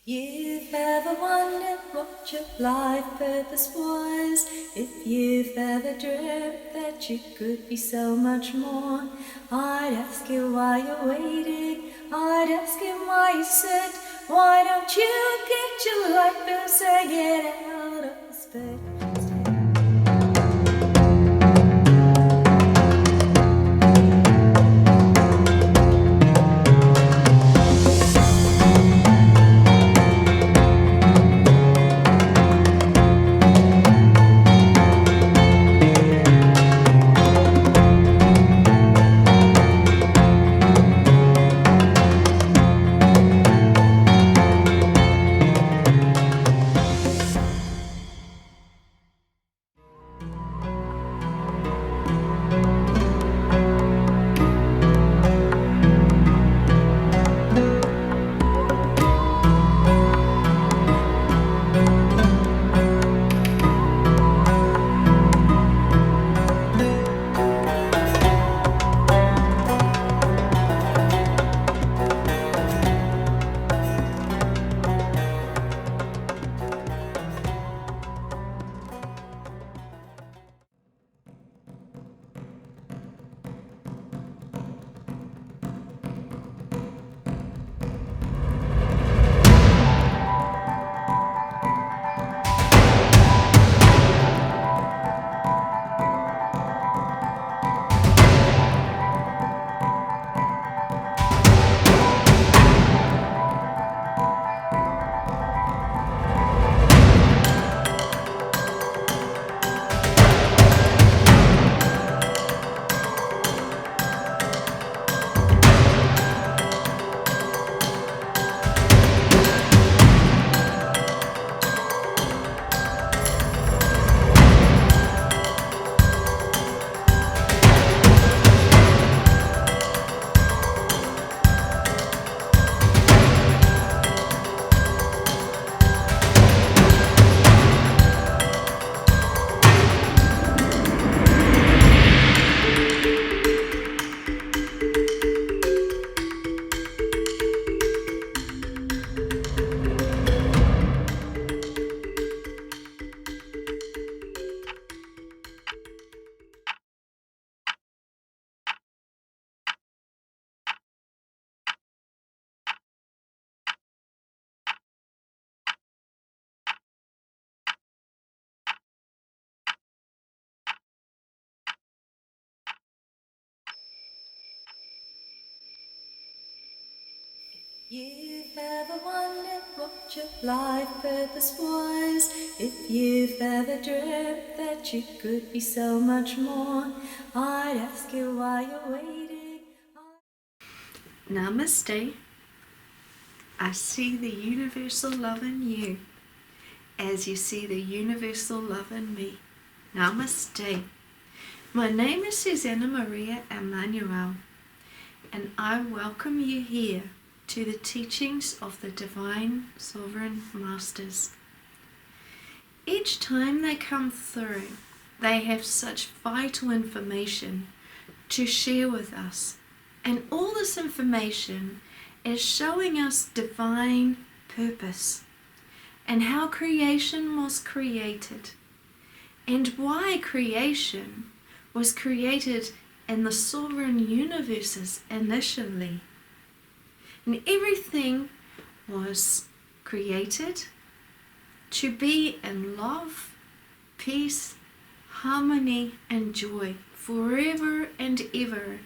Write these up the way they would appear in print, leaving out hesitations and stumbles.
You've ever wondered what your life purpose was? If you've ever dreamt that you could be so much more, I'd ask you why you're waiting. I'd ask you why you sit. Why don't you get your life bills and get out of bed? You've ever wondered what your life purpose was? If you've ever dreamt that you could be so much more, I'd ask you why you're waiting. Namaste. I see the universal love in you as you see the universal love in me. Namaste. My name is Suzanna Maria Emmanuel, and I welcome you here to the teachings of the Divine Sovereign Masters. Each time they come through, they have such vital information to share with us, and all this information is showing us divine purpose and how creation was created and why creation was created in the sovereign universes initially. And everything was created to be in love, peace, harmony and joy forever and ever,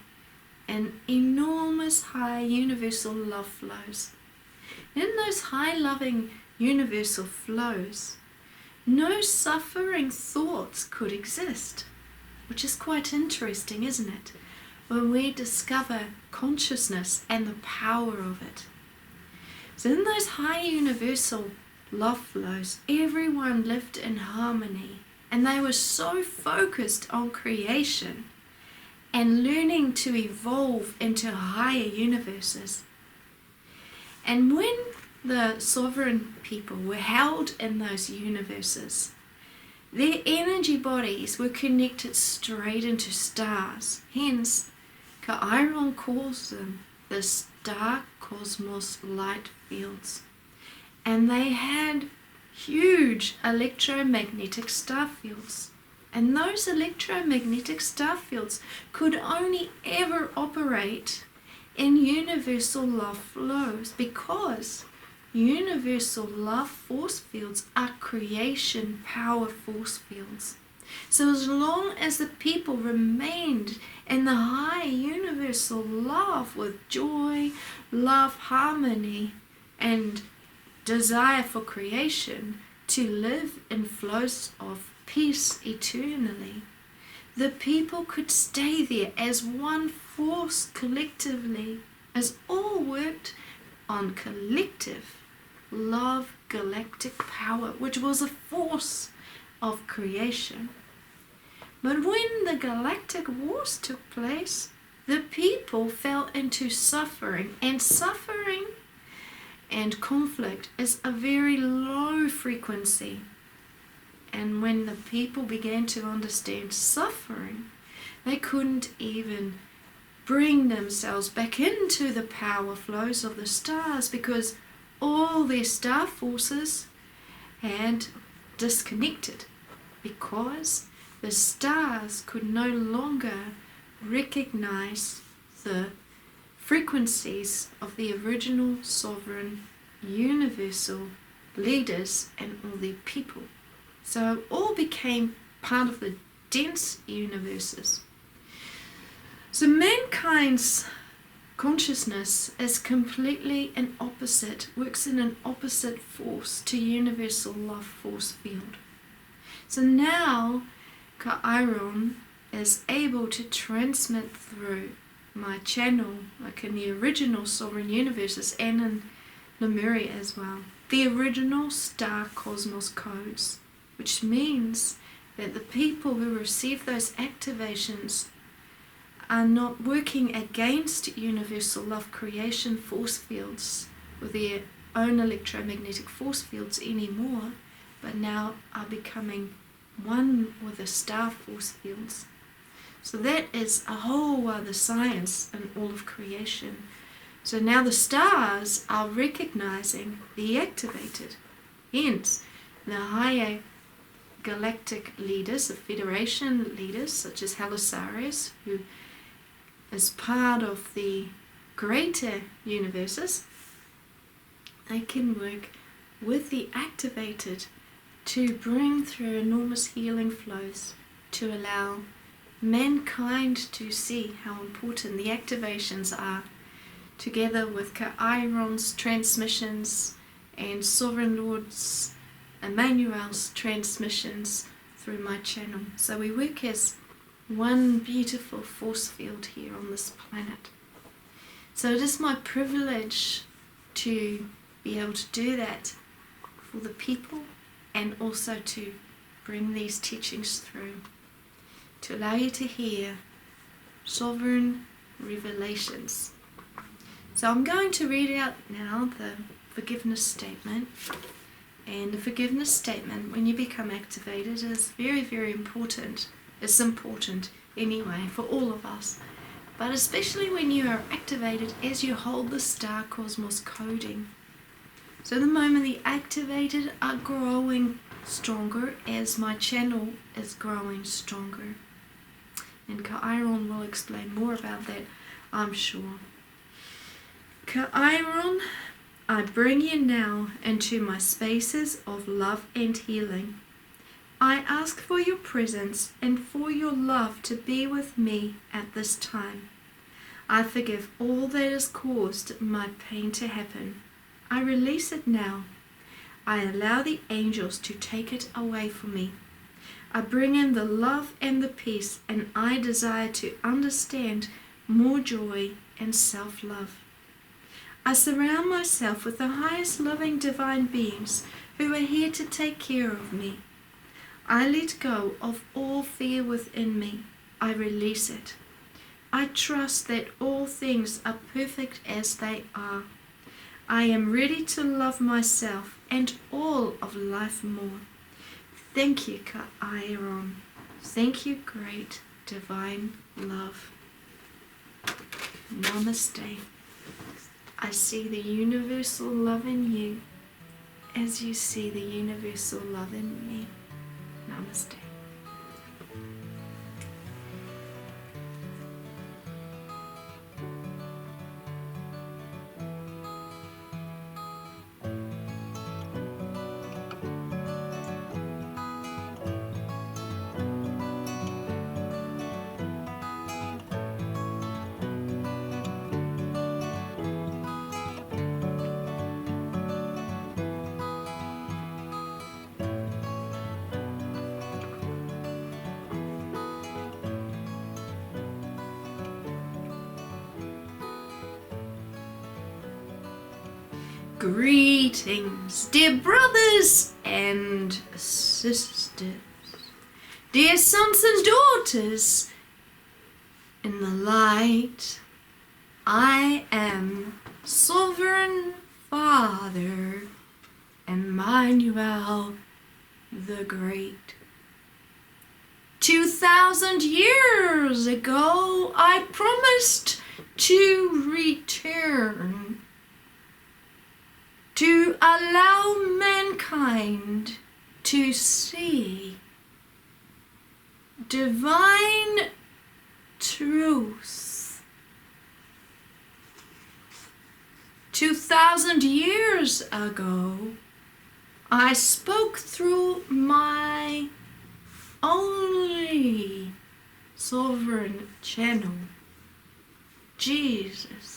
in enormous high universal love flows. In those high loving universal flows, no suffering thoughts could exist, which is quite interesting, isn't it? When we discover consciousness and the power of it. So in those high universal love flows, everyone lived in harmony, and they were so focused on creation and learning to evolve into higher universes. And when the sovereign people were held in those universes, their energy bodies were connected straight into stars. Hence, Chiron calls them the star cosmos light fields. and they had huge electromagnetic star fields. And those electromagnetic star fields could only ever operate in universal love flows, because universal love force fields are creation power force fields. So as long as the people remained in the high universal love with joy, love, harmony, and desire for creation to live in flows of peace eternally, the people could stay there as one force collectively, as all worked on collective love, galactic power, which was a force of creation. But when the galactic wars took place, the people fell into suffering, and conflict is a very low frequency. And when the people began to understand suffering, they couldn't even bring themselves back into the power flows of the stars, because all their star forces had disconnected, because the stars could no longer recognize the frequencies of the original sovereign universal leaders and all their people. So it all became part of the dense universes. So mankind's consciousness is completely an opposite, works in an opposite force to universal love force field. So now Chiron is able to transmit through my channel, like in the original sovereign universes and in Lemuria as well, the original star cosmos codes, which means that the people who receive those activations are not working against universal love creation force fields with their own electromagnetic force fields anymore, but now are becoming one with the star force fields. So that is a whole other science in all of creation. So now the stars are recognizing the activated. Hence, the higher galactic leaders, the Federation leaders, such as Halisarius, who is part of the greater universes, they can work with the activated to bring through enormous healing flows to allow mankind to see how important the activations are, together with Chiron's transmissions and Sovereign Lord's Emmanuel's transmissions through my channel. So we work as one beautiful force field here on this planet. So it is my privilege to be able to do that for the people, and also to bring these teachings through, to allow you to hear sovereign revelations. So I'm going to read out now the forgiveness statement. And the forgiveness statement, when you become activated, is very, very important. It's important anyway for all of us, but especially when you are activated as you hold the star cosmos coding. So at the moment the activated are growing stronger as my channel is growing stronger. And Chiron will explain more about that, I'm sure. Chiron, I bring you now into my spaces of love and healing. I ask for your presence and for your love to be with me at this time. I forgive all that has caused my pain to happen. I release it now. I allow the angels to take it away from me. I bring in the love and the peace, and I desire to understand more joy and self-love. I surround myself with the highest loving divine beings who are here to take care of me. I let go of all fear within me. I release it. I trust that all things are perfect as they are. I am ready to love myself and all of life more. Thank you, Chiron. Thank you, great divine love. Namaste. I see the universal love in you, as you see the universal love in me. Namaste. Greetings, dear brothers and sisters, dear sons and daughters in the light. I am Sovereign Father Emmanuel the Great. 2,000 years ago, I promised to return to allow mankind to see divine truth. 2,000 years ago, I spoke through my only sovereign channel, Jesus.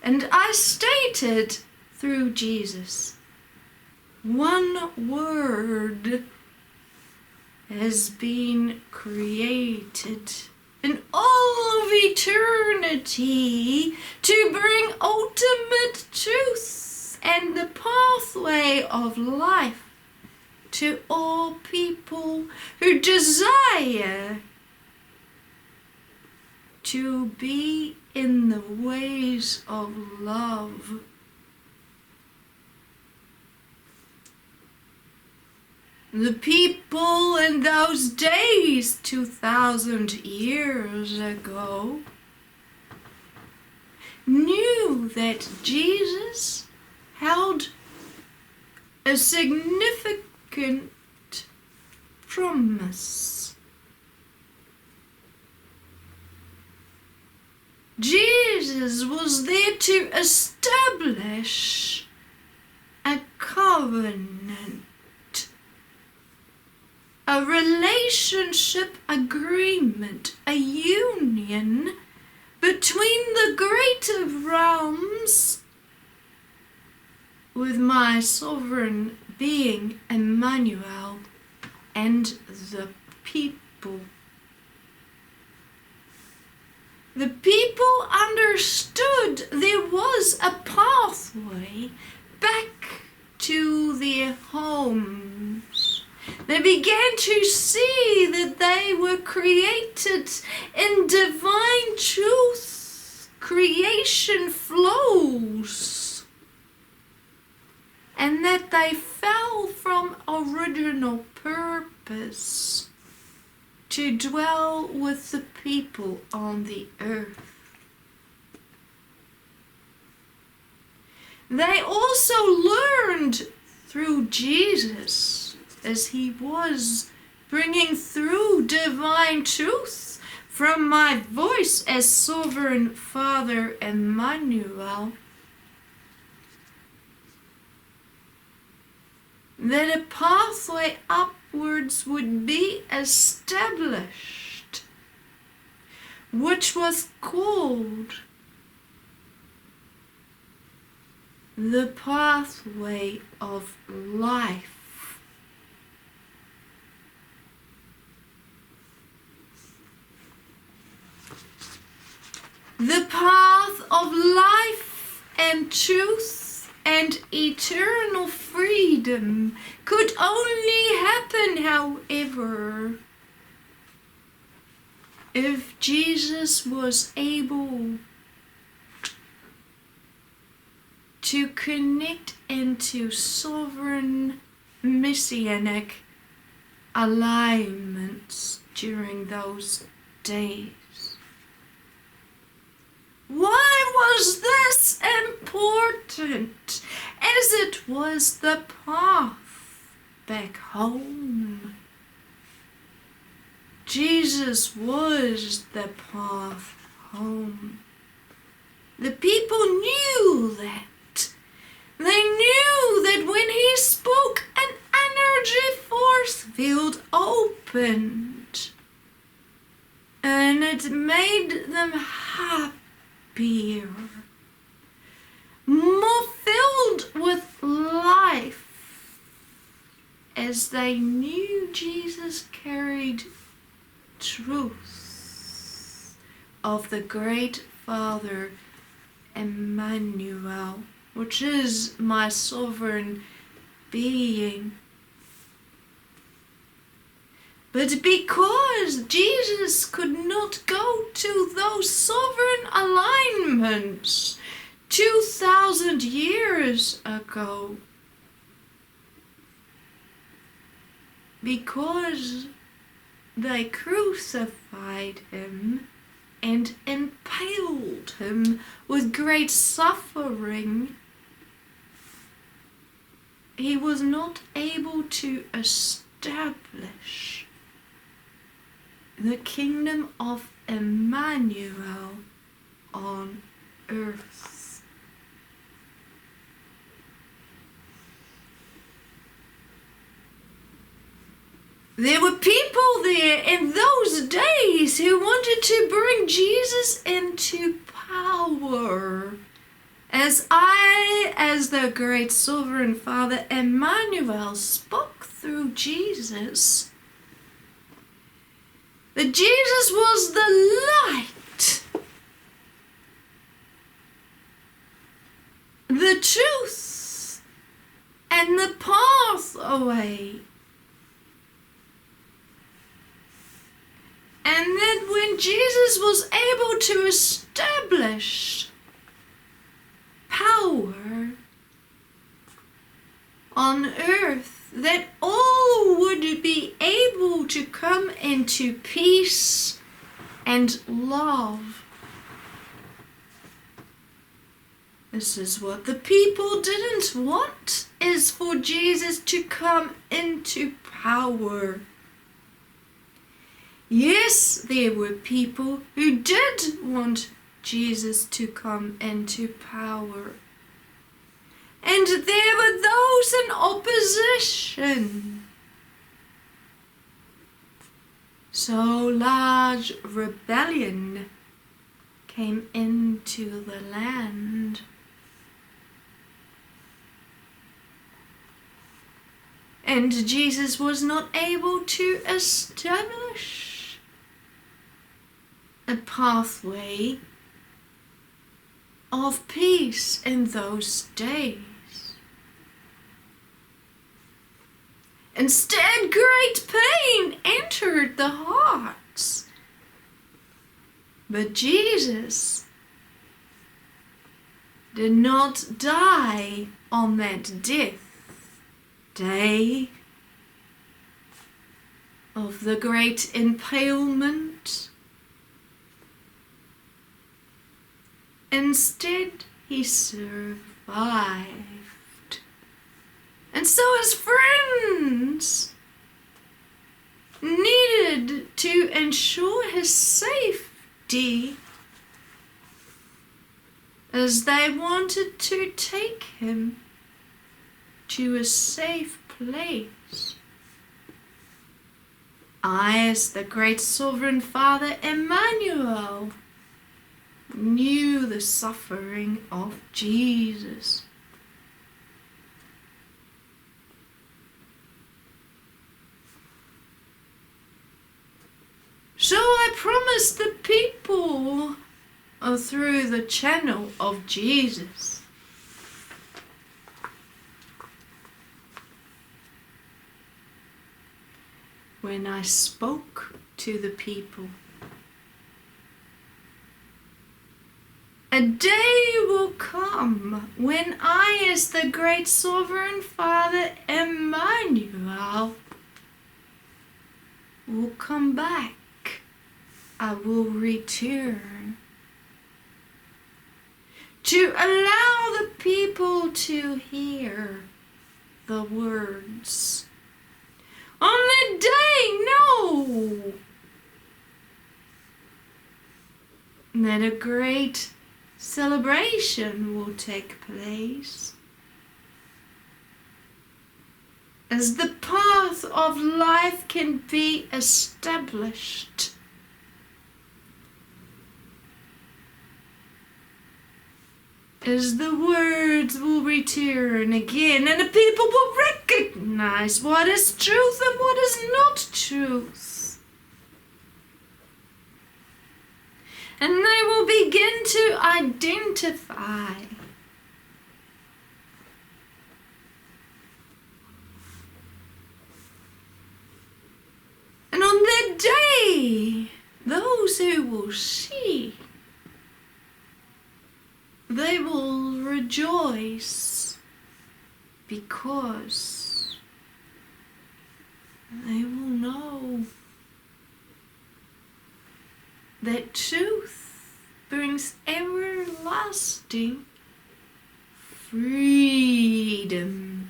And I stated through Jesus, one word has been created in all of eternity to bring ultimate truth and the pathway of life to all people who desire to be in the ways of love. The people in those days 2,000 years ago knew that Jesus held a significant promise. Jesus was there to establish a covenant, a relationship agreement, a union between the greater realms with my sovereign being Emmanuel and the people. The people understood there was a pathway back to their homes. They began to see that they were created in divine truth. Creation flows. And that they fell from original purpose to dwell with the people on the earth. They also learned through Jesus, as he was bringing through divine truth from my voice as Sovereign Father Emmanuel, that a pathway upwards would be established, which was called the pathway of life. The path of life and truth and eternal freedom could only happen, however, if Jesus was able to connect into sovereign Messianic alignments during those days. Why was this important? as it was the path back home. Jesus was the path home. The people knew that. They knew that when he spoke, an energy force field opened. And it made them happier, more filled with life, as they knew Jesus carried truth of the great Father Emmanuel, which is my sovereign being. But because Jesus could not go to those sovereign alignments 2,000 years ago, because they crucified him and impaled him with great suffering, he was not able to establish the kingdom of Emmanuel on earth. There were people there in those days who wanted to bring Jesus into power. As the great Sovereign Father Emmanuel spoke through Jesus, that Jesus was the light, the truth, and the pathway. And that when Jesus was able to establish power on earth, that all would be able to come into peace and love. This is what the people didn't want, is for Jesus to come into power. Yes, there were people who did want Jesus to come into power. And there were those in opposition. So large rebellion came into the land. And Jesus was not able to establish a pathway of peace in those days. Instead, great pain entered the hearts. But Jesus did not die on that death day of the great impalement. Instead, he survived. And so his friends needed to ensure his safety, as they wanted to take him to a safe place. I, as the great Sovereign Father Emmanuel, knew the suffering of Jesus. So I promised the people through the channel of Jesus. When I spoke to the people, a day will come when I, as the great Sovereign Father Emmanuel, will come back. I will return to allow the people to hear the words. On that day, know that a great celebration will take place as the path of life can be established. As the words will return again, and the people will recognize what is truth and what is not truth. And they will begin to identify. And on that day, those who will see, they will rejoice because they will know that truth brings everlasting freedom.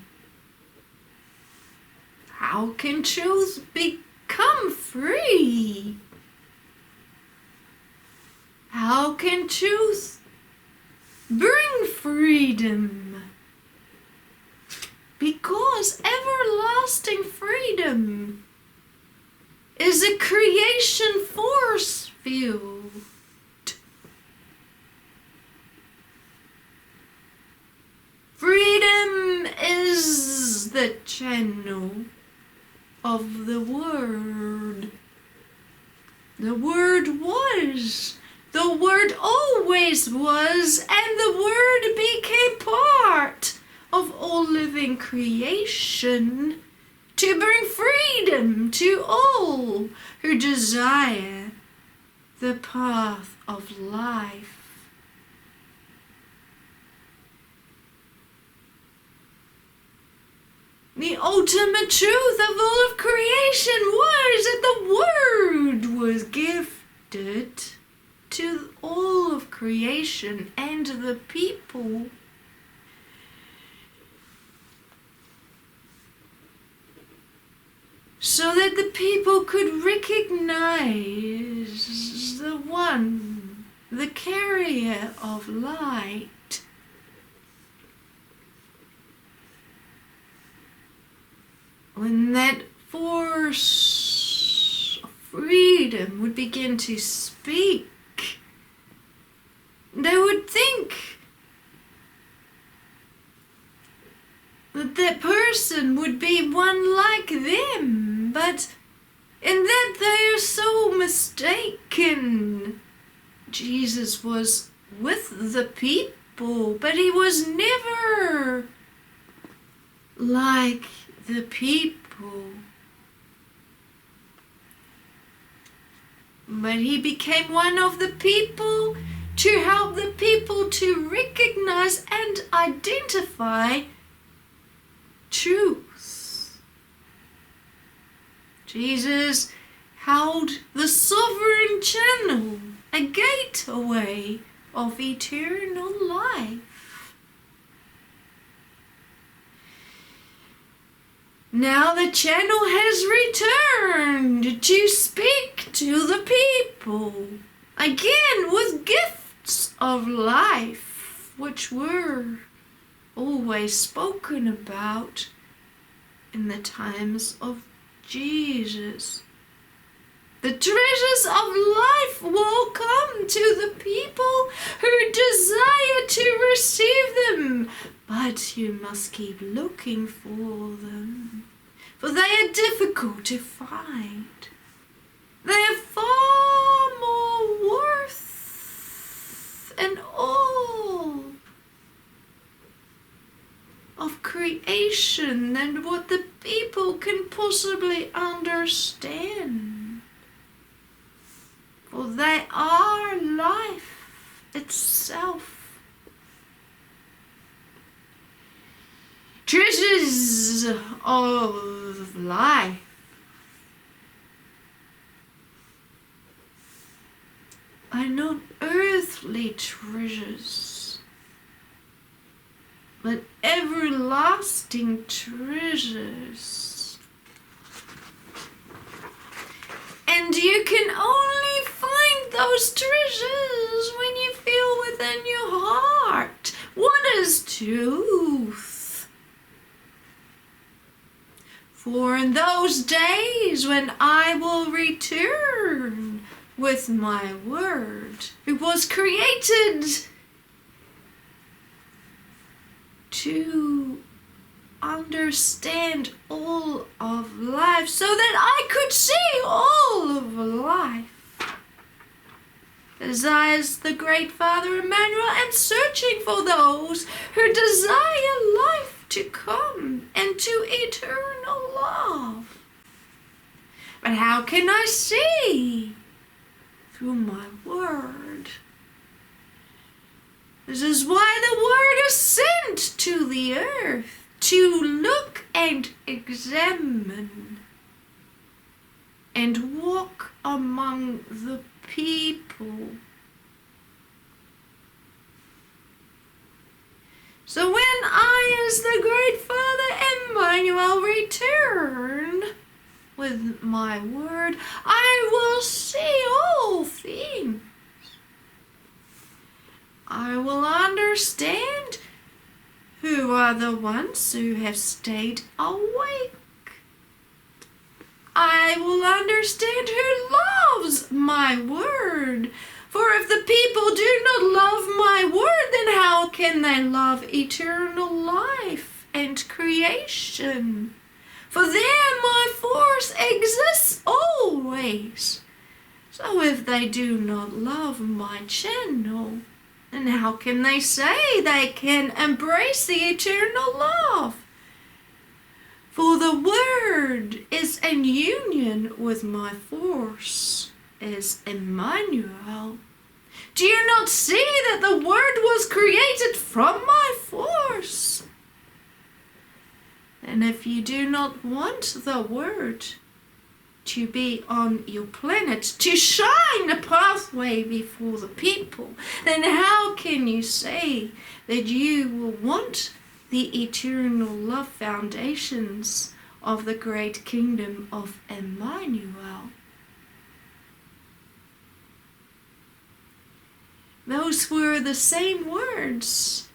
How can truth become free? How can truth bring freedom? Because everlasting freedom is a creation force field. Freedom is the channel of the Word. The Word was. The Word always was, and the Word became part of all living creation to bring freedom to all who desire the path of life. The ultimate truth of all of creation was that the Word was gifted to all of creation and the people. So that the people could recognize the one, the carrier of light. When that force of freedom would begin to speak, they would think that that person would be one like them, but in that they are so mistaken. Jesus was with the people, but he was never like the people. But he became one of the people to help the people to recognize and identify truth. Jesus held the sovereign channel, a gateway of eternal life. Now the channel has returned to speak to the people, again with gifts of life, which were always spoken about in the times of Jesus. The treasures of life will come to the people who desire to receive them, but you must keep looking for them, for they are difficult to find. They are far more worth and all of creation than what the people can possibly understand. For they are life itself. Treasures of life are not earthly treasures. but everlasting treasures. And you can only find those treasures when you feel within your heart what is truth. For in those days when I will return with my word, it was created to understand all of life so that I could see all of life. As the great Father Emmanuel am searching for those who desire life to come and to eternal love. But how can I see? Through my word. This is why the word is sent to the earth, to look and examine and walk among the people. So when I, as the great Father Emmanuel, return with my word, I will see all things. I will understand who are the ones who have stayed awake. I will understand who loves my word. For if the people do not love my word, then how can they love eternal life and creation? For there my force exists always. So if they do not love my channel, then how can they say they can embrace the eternal love? For the word is in union with my force as Emmanuel. Do you not see that the word was created from my force? And if you do not want the word to be on your planet, to shine a pathway before the people, then how can you say that you will want the eternal love foundations of the great kingdom of Emmanuel? Those were the same words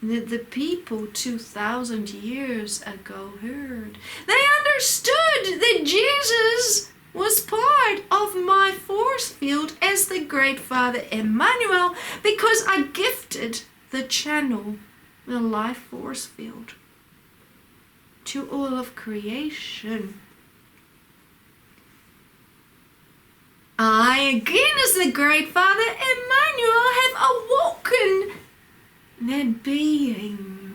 that the people 2,000 years ago heard. They understood that Jesus was part of my force field as the great Father Emmanuel because I gifted the channel, the life force field, to all of creation. I, again as the great Father Emmanuel, have awoken that being.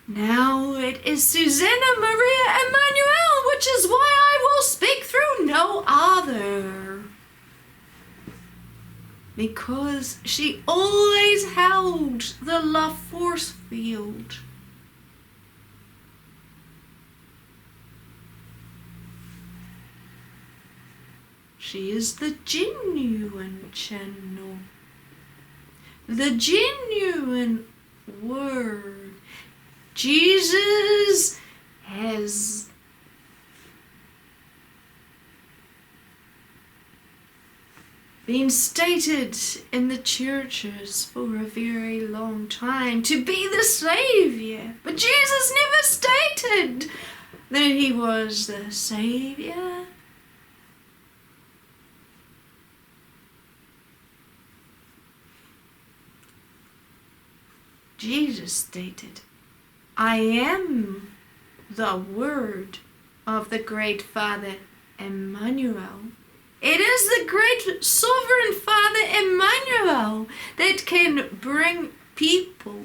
Now it is Suzanna Maria Emmanuel, which is why I will speak through no other. Because she always held the love force field. She is the genuine channel, the genuine word. Jesus has been stated in the churches for a very long time to be the Savior. But Jesus never stated that he was the Savior. Jesus stated, I am the word of the great Father Emmanuel. It is the great Sovereign Father Emmanuel that can bring people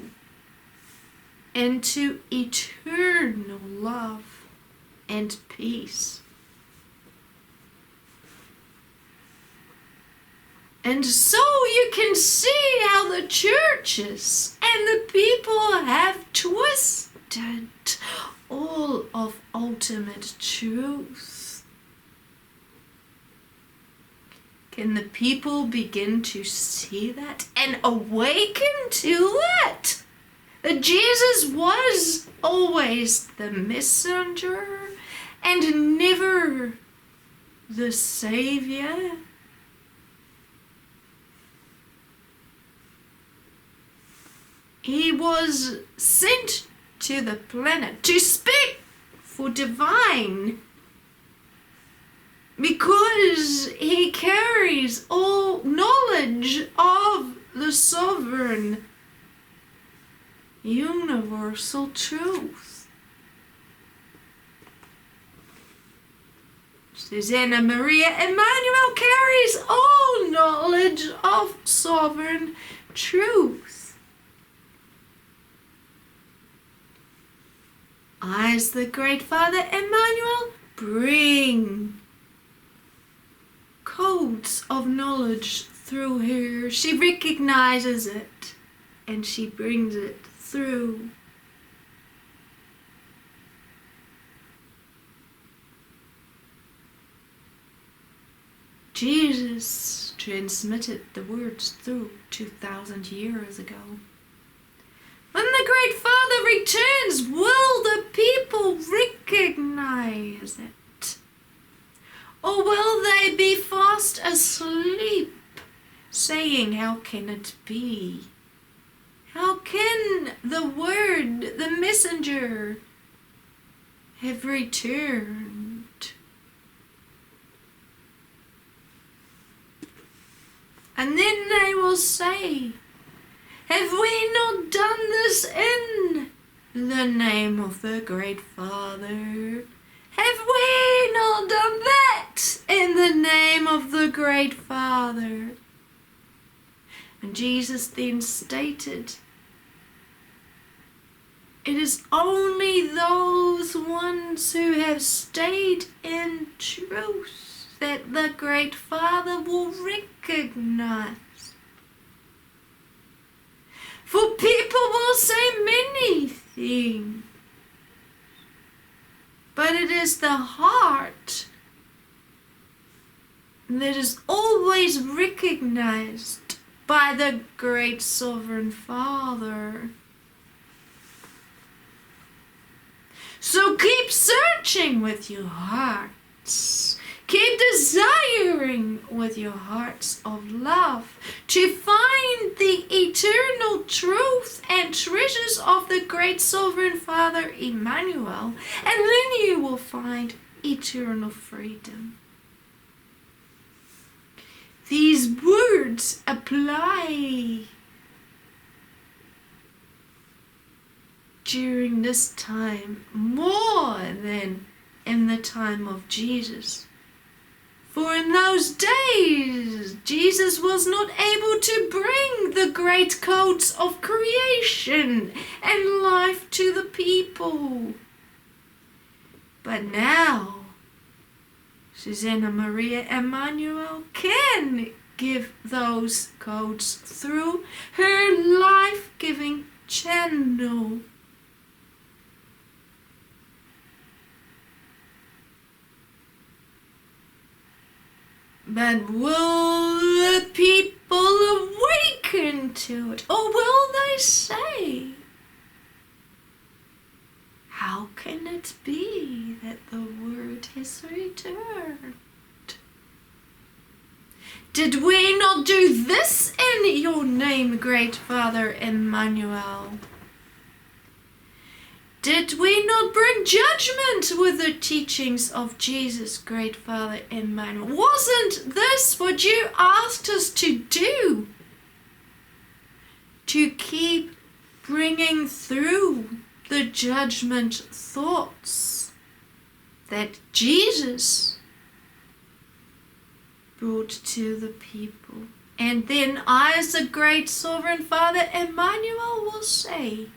into eternal love and peace. And so you can see how the churches and the people have twisted all of ultimate truth. Can the people begin to see that and awaken to it? That Jesus was always the messenger and never the Savior? He was sent to the planet to speak for divine, because he carries all knowledge of the sovereign universal truth. Suzanna Maria Emmanuel carries all knowledge of sovereign truth. As the great Father Emmanuel bring codes of knowledge through her, she recognizes it and she brings it through. Jesus transmitted the words through 2,000 years ago. When the great Father returns, will the people recognize it? Or will they be fast asleep, saying, how can it be? How can the word, the messenger, have returned? And then they will say, have we not done this in the name of the great Father? Have we not done that in the name of the great Father? And Jesus then stated, it is only those ones who have stayed in truth that the great Father will recognize. For people will say many things, but it is the heart that is always recognized by the great Sovereign Father. So keep searching with your hearts. Keep desiring with your hearts of love to find the eternal truth and treasures of the great Sovereign Father Emmanuel, and then you will find eternal freedom. These words apply during this time more than in the time of Jesus. For in those days, Jesus was not able to bring the great codes of creation and life to the people. But now, Suzanna Maria Emmanuel can give those codes through her life-giving channel. But will the people awaken to it? Or will they say, how can it be that the word has returned? Did we not do this in your name, great Father Emmanuel? Did we not bring judgment with the teachings of Jesus, great Father Emmanuel? Wasn't this what you asked us to do? To keep bringing through the judgment thoughts that Jesus brought to the people. And then I, as the great Sovereign Father Emmanuel, will say,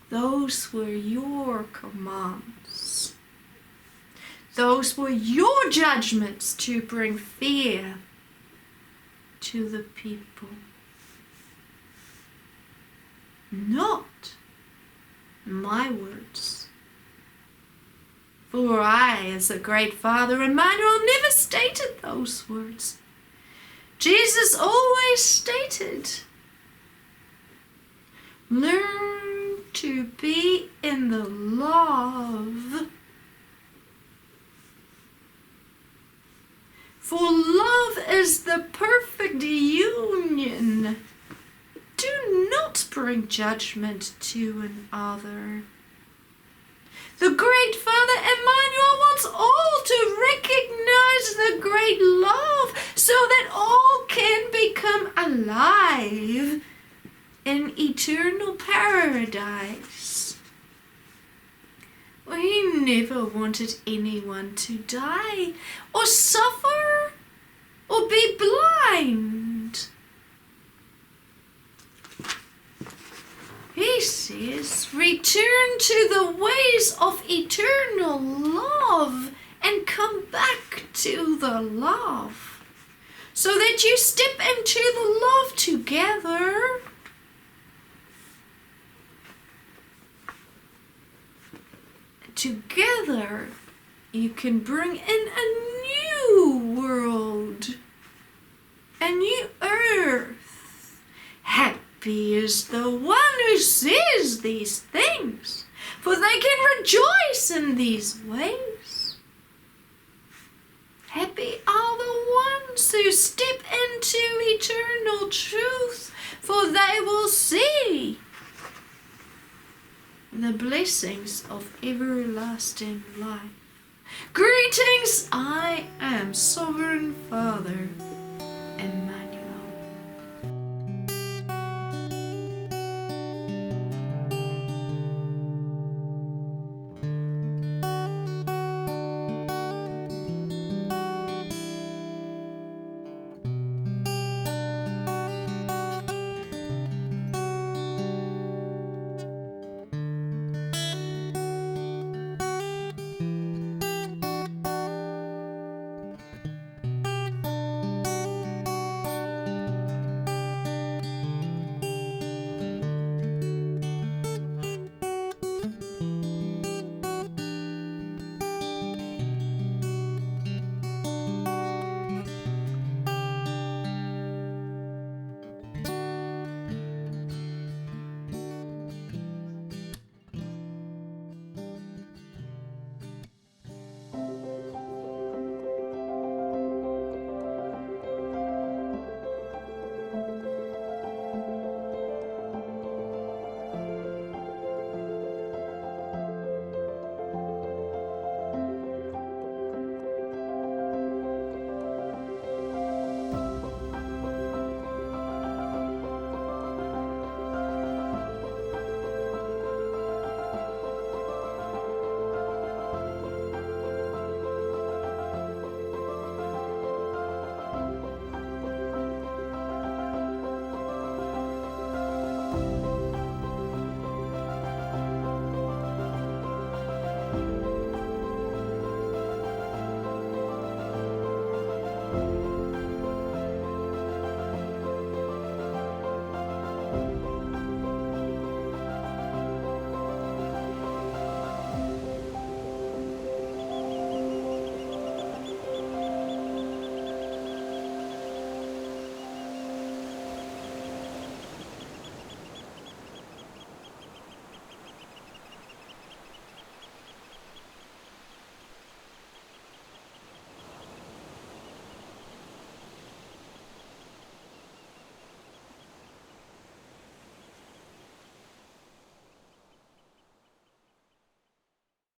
those were your commands. Those were your judgments to bring fear to the people. Not my words. For I, as the great Father Emmanuel, never stated those words. Jesus always stated, learn to be in the love. For love is the perfect union. Do not bring judgment to another. The great Father Emmanuel wants all to recognize the great love so that all can become alive in eternal paradise. He never wanted anyone to die or suffer or be blind. He says, return to the ways of eternal love and come back to the love so that you step into the love together. Together, you can bring in a new world, a new earth. Happy is the one who sees these things, for they can rejoice in these ways. Happy are the ones who step into eternal truth, for they will see the blessings of everlasting life. Greetings, I am Sovereign Father Emmanuel.